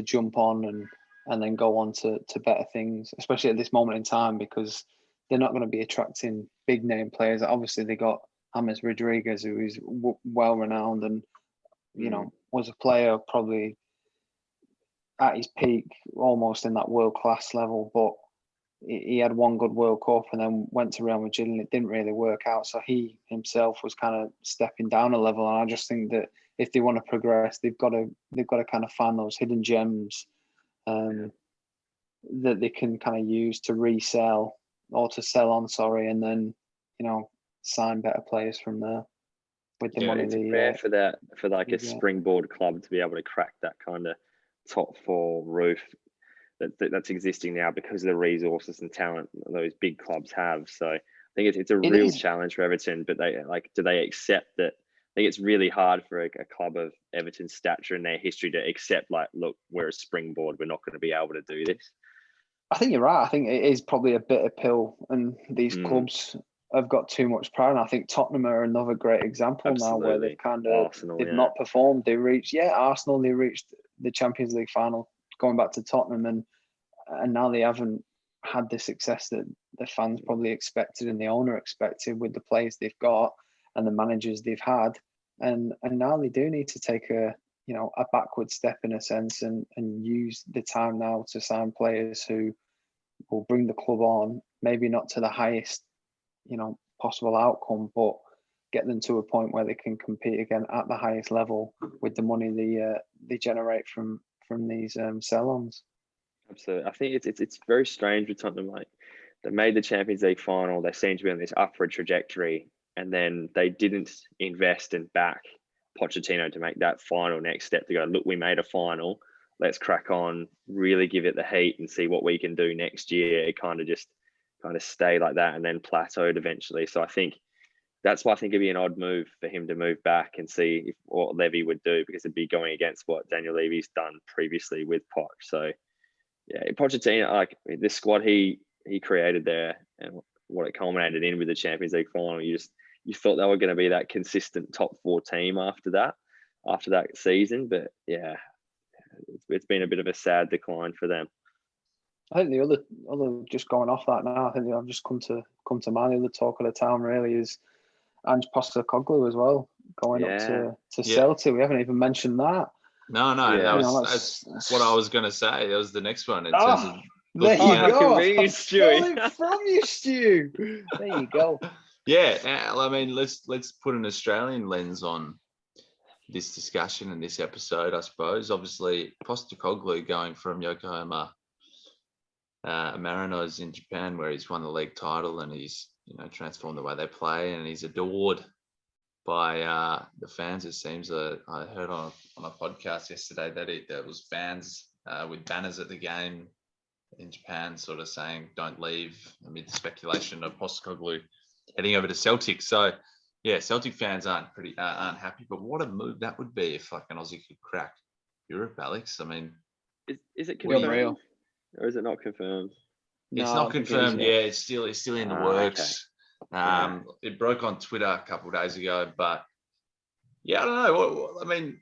jump on and then go on to better things, especially at this moment in time, because they're not going to be attracting big name players. Obviously, they got James Rodriguez, who is well renowned and was a player probably at his peak, almost in that world class level, but he had one good World Cup and then went to Real Madrid and it didn't really work out. So he himself was kind of stepping down a level. And I just think that if they want to progress, they've got to kind of find those hidden gems that they can kind of use to resell or to sell on, and then sign better players from there. With the money, it's rare for like a springboard club to be able to crack that kind of top four roof that's existing now because of the resources and talent those big clubs have. So I think it's a real challenge for Everton, but do they accept that? I think it's really hard for a club of Everton's stature and their history to accept, look, we're a springboard, we're not going to be able to do this. I think you're right. I think it is probably a bitter pill, and these clubs have got too much pride. And I think Tottenham are another great example now where they've kind of Arsenal, not performed. They reached Arsenal. They reached the Champions League final, going back to Tottenham, and now they haven't had the success that the fans probably expected and the owner expected with the players they've got and the managers they've had. And now they do need to take a backward step in a sense and use the time now to sign players who will bring the club on, maybe not to the highest, possible outcome, but get them to a point where they can compete again at the highest level with the money they generate from these sell-ons. Absolutely. I think it's very strange with Tottenham. Like, they made the Champions League final. They seem to be on this upward trajectory, and then they didn't invest and back Pochettino to make that final next step to go, look, we made a final. Let's crack on, really give it the heat and see what we can do next year. It kind of stayed like that and then plateaued eventually. So I think that's why I think it'd be an odd move for him to move back and see what Levy would do, because it'd be going against what Daniel Levy's done previously with Poch. So yeah, Pochettino, like the squad he created there and what it culminated in with the Champions League final, you thought they were going to be that consistent top 4 team after that season. But yeah, it's been a bit of a sad decline for them. I think the other just going off that now, I think I've just come to mind, the other talk of the town really is Ange Postecoglou as well, going up to Celtic. We haven't even mentioned that. No, Yeah. that's what I was going to say. That was the next one. In Oh, terms of there looking you at it. go. Convenient, I stole Stewie. it from you, Stu. There you go. Yeah, I mean, let's put an Australian lens on this discussion and this episode, I suppose. Obviously, Postecoglou going from Yokohama Marinos in Japan, where he's won the league title and he's transformed the way they play, and he's adored by the fans. It seems I heard on a podcast yesterday that there was fans with banners at the game in Japan, sort of saying "Don't leave," amid the speculation of Postecoglou heading over to Celtic. So yeah, Celtic fans aren't happy. But what a move that would be if like an Aussie could crack Europe, Alex. I mean, is it confirmed? Unreal. Or is it not confirmed? It's No, not I think confirmed. it is, Yeah, it's still in the works. Yeah. It broke on Twitter a couple of days ago, but yeah, I don't know. I mean,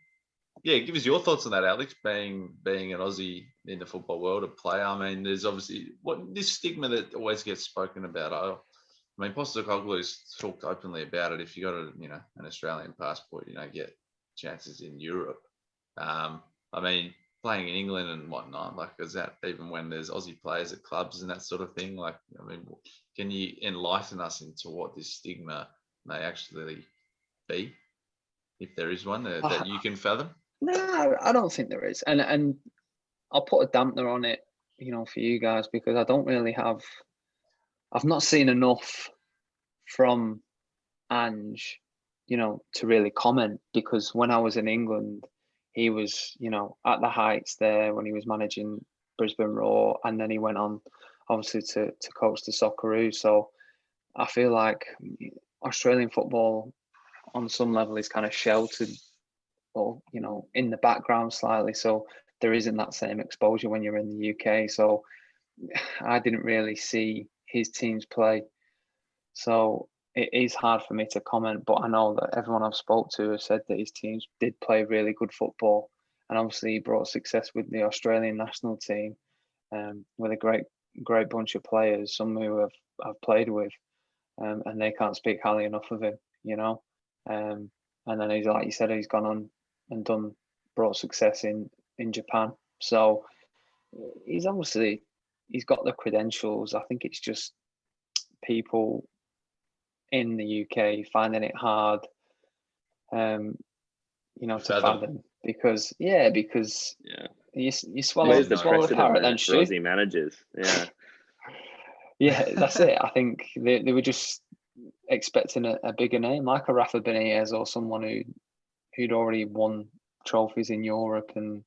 yeah, give us your thoughts on that, Alex. Being an Aussie in the football world, a player. I mean, there's obviously this stigma that always gets spoken about. I mean, Postecoglou's talked openly about it. If you got an Australian passport, you don't get chances in Europe. I mean, playing in England and whatnot, like, is that even when there's Aussie players at clubs and that sort of thing? Like, I mean, can you enlighten us into what this stigma may actually be, if there is one that you can fathom? No, I don't think there is, and I'll put a dampener on it, for you guys, because I don't really I've not seen enough from Ange, to really comment, because when I was in England, he was, at the heights there when he was managing Brisbane Roar, and then he went on, obviously, to coach the Socceroos. So I feel like Australian football, on some level, is kind of sheltered, or in the background slightly. So there isn't that same exposure when you're in the UK. So I didn't really see his teams play. So it is hard for me to comment, but I know that everyone I've spoke to has said that his teams did play really good football, and obviously he brought success with the Australian national team, with a great bunch of players, some who I've played with, and they can't speak highly enough of him, and then he's, like you said, he's gone on and brought success in Japan. So he's got the credentials. I think it's just people in the UK finding it hard, to fathom, because you swallow Where's the the precedent carrot, there then for Aussie managers? Yeah. Yeah, that's it. I think they were just expecting a bigger name, like a Rafa Benitez or someone who'd already won trophies in Europe, and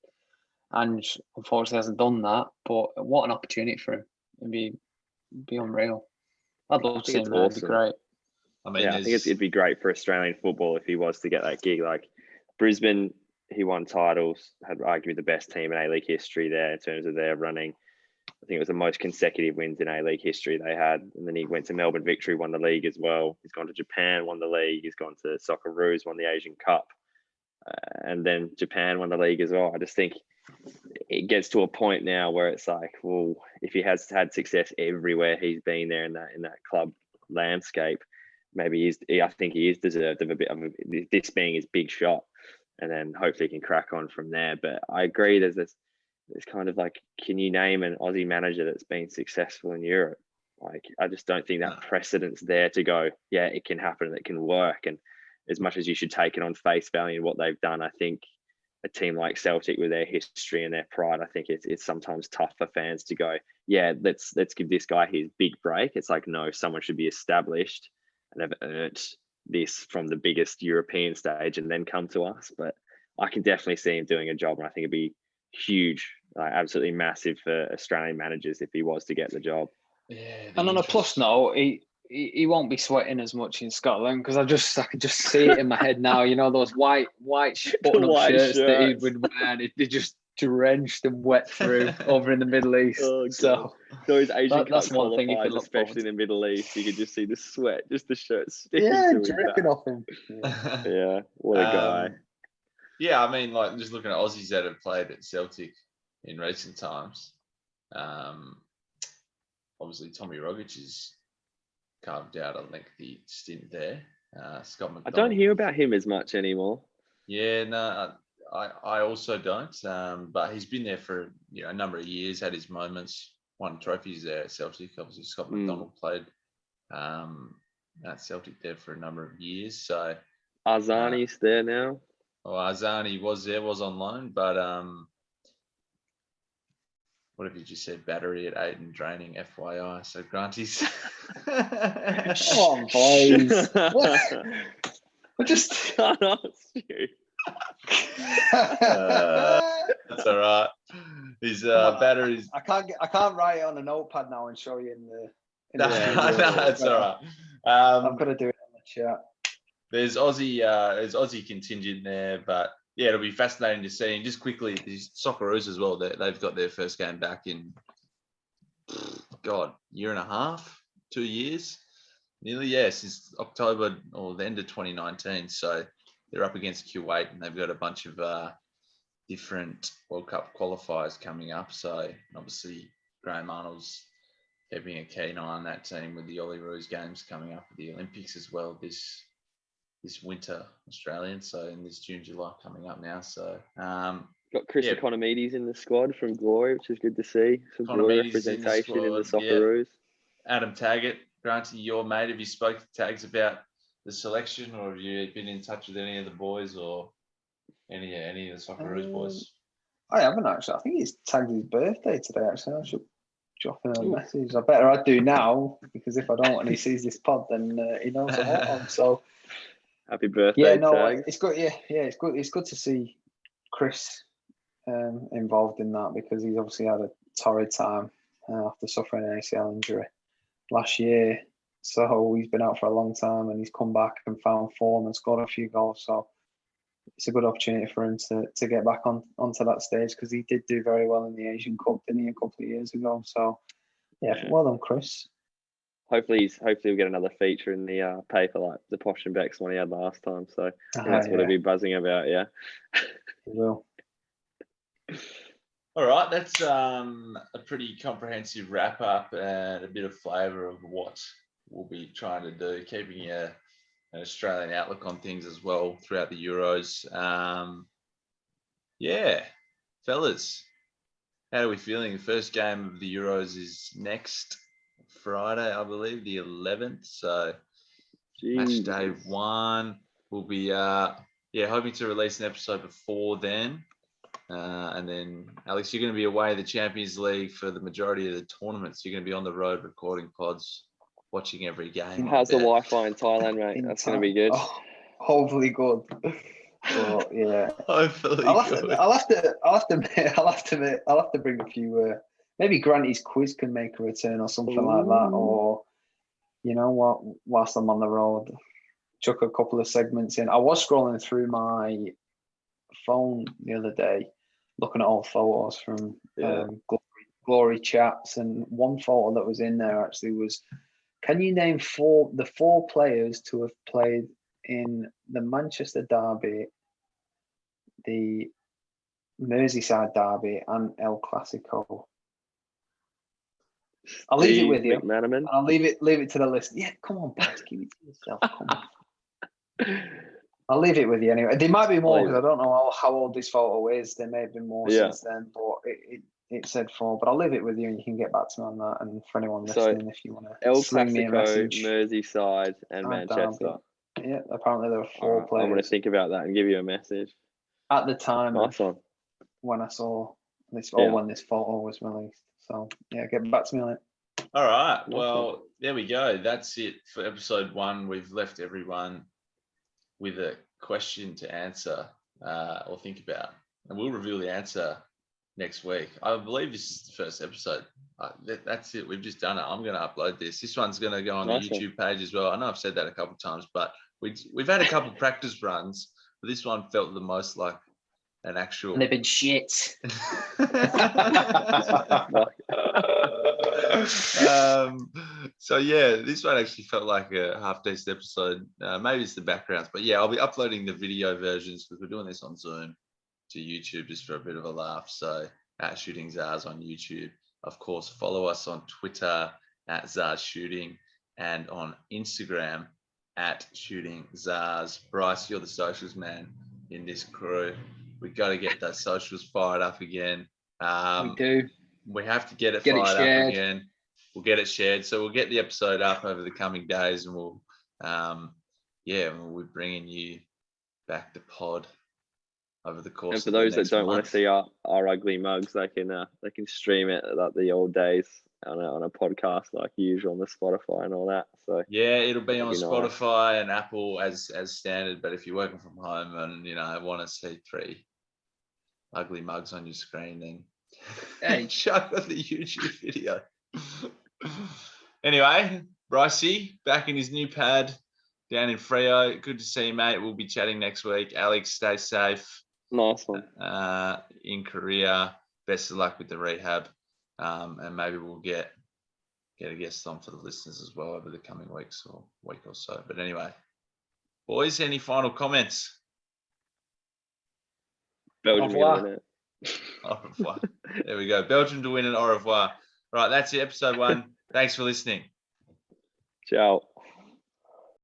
unfortunately hasn't done that. But what an opportunity for him! It'd be unreal. I'd love to see him there. It'd be great. I mean, I think it'd be great for Australian football if he was to get that gig. Like Brisbane, he won titles, had arguably the best team in A-League history there in terms of their running. I think it was the most consecutive wins in A-League history they had. And then he went to Melbourne Victory, won the league as well. He's gone to Japan, won the league. He's gone to Socceroos, won the Asian Cup. And then Japan won the league as well. I just think it gets to a point now where it's like, well, if he has had success everywhere he's been there in that club landscape, maybe I think he is deserved of a bit of this being his big shot, and then hopefully he can crack on from there. But I agree, there's kind of like, can you name an Aussie manager that's been successful in Europe? Like, I just don't think that precedent's there to go, yeah, it can happen and it can work. And as much as you should take it on face value and what they've done, I think a team like Celtic, with their history and their pride, I think it's sometimes tough for fans to go, yeah, let's give this guy his big break. It's like, no, someone should be established and have earned this from the biggest European stage and then come to us. But I can definitely see him doing a job, and I think it'd be huge, like absolutely massive for Australian managers if he was to get the job. Yeah, and on a plus note, he won't be sweating as much in Scotland, because I can just see it in my head now. You know, those white button-up shirts that he would wear, and they just drenched and wet through over in the Middle East. Oh, so those Asian that's one thing you could look especially in the Middle East, you could just see the sweat, just the shirt sticking to dripping off him. Yeah, what a guy. Yeah, I mean, like, just looking at Aussies that have played at Celtic in recent times. Obviously, Tommy Rogic has carved out a lengthy stint there. Scott McDonald. I don't hear about him as much anymore. Yeah, no, I also don't. But he's been there for a number of years, had his moments, won trophies there at Celtic. Obviously, Scott McDonald played at Celtic there for a number of years. So Arzani's there now. Well, Arzani was on loan, but what have you just said? Battery at 8 and draining, FYI. So Granty's. Come on, boys. What? We're just. Shut up, Stu. That's all right. His batteries. I can't write it on a notepad now and show you in the. No, that's all right. I've got to do it on the chat. There's Aussie contingent there, but yeah, it'll be fascinating to see. And just quickly, these Socceroos as well. They've got their first game back in, year and a half, 2 years, nearly. Yeah, since October or the end of 2019. So they're up against Kuwait, and they've got a bunch of different World Cup qualifiers coming up. So obviously, Graham Arnold's keeping a keen eye on that team with the Olyroos games coming up with the Olympics as well this winter, Australian. So in this June, July coming up now. So got Chris Economides in the squad from Glory, which is good to see. Some Glory representation in the Socceroos. Yeah. Adam Taggart, Granty, your mate. Have you spoke to Tags about the selection, or have you been in touch with any of the boys or any of the Socceroos boys? I haven't actually. I think it's Tags' birthday today. Actually, I should drop him a message. I do now, because if I don't and he sees this pod, then he knows I'm on. So. Happy birthday! Yeah, no, Tags. it's good. Yeah, it's good. It's good to see Chris involved in that, because he's obviously had a torrid time after suffering an ACL injury last year. So he's been out for a long time, and he's come back and found form and scored a few goals. So it's a good opportunity for him to get back onto that stage, because he did do very well in the Asian Cup, didn't he, a couple of years ago. So yeah. Well done, Chris. Hopefully we'll get another feature in the paper like the Posh and Becks one he had last time. So that's what he'll be buzzing about, yeah. He will. All right, that's a pretty comprehensive wrap up and a bit of flavour of what we'll be trying to do, keeping an Australian outlook on things as well throughout the Euros. Fellas, how are we feeling? The first game of the Euros is next Friday, I believe, the 11th. So match day 1. We'll be hoping to release an episode before then. And then, Alex, you're going to be away in the Champions League for the majority of the tournaments. You're going to be on the road recording pods, watching every game. How's the Wi-Fi in Thailand, mate? That's going to be good. Oh, hopefully good. But yeah, hopefully I'll have to bring a few. Maybe Granty's quiz can make a return or something like that, or you know what? Whilst I'm on the road, chuck a couple of segments in. I was scrolling through my phone the other day, looking at old photos from glory chats, and one photo that was in there actually was, can you name the four players to have played in the Manchester derby, the Merseyside derby and El Clasico. I'll leave it with you. McManaman. I'll leave it to the list. Yeah, come on, Pat, keep it to yourself. Come on. I'll leave it with you anyway. There might be more because I don't know how old this photo is. There may have been more since then, but it said 4. But I'll leave it with you, and you can get back to me on that. And for anyone listening, if you want to sling me a message, Merseyside, and Manchester. Derby. Yeah, apparently there were 4 players. I'm going to think about that and give you a message. At the time, nice one. When I saw this, or when this photo was released. So yeah, get back to me on it. All right. Well, there we go. That's it for episode 1. We've left everyone with a question to answer or think about, and we'll reveal the answer next week. I believe this is the first episode. That's it. We've just done it. I'm going to upload this. This one's going to go on the YouTube page as well. I know I've said that a couple of times, but we've had a couple of practice runs, but this one felt the most like an actual. And they've been shit. So yeah, this one actually felt like a half decent episode. Maybe it's the backgrounds, but yeah, I'll be uploading the video versions because we're doing this on Zoom to YouTube just for a bit of a laugh. So at Shooting Tsars on YouTube. Of course, follow us on Twitter at Tsars Shooting and on Instagram at Shooting Tsars. Bryce, you're the socials man in this crew. We got to get those socials fired up again. We do. We have to get it fired up again. We'll get it shared. So we'll get the episode up over the coming days, and we'll be bringing you back to pod over the course. And for those that don't want to see our ugly mugs, they can stream it like the old days on a podcast like usual on the Spotify and all that. So yeah, it'll be on Spotify and Apple as standard. But if you're working from home and want to see 3 ugly mugs on your screen, then check out the YouTube video. Anyway, Brycey back in his new pad down in Freo. Good to see you, mate. We'll be chatting next week. Alex, stay safe. Nice one. In Korea. Best of luck with the rehab. And maybe we'll get a guest on for the listeners as well over the coming weeks or week or so. But anyway, boys, any final comments? Belgium to win it. Au revoir. There we go. Belgium to win it. Au revoir. Right, that's it. Episode 1. Thanks for listening. Ciao.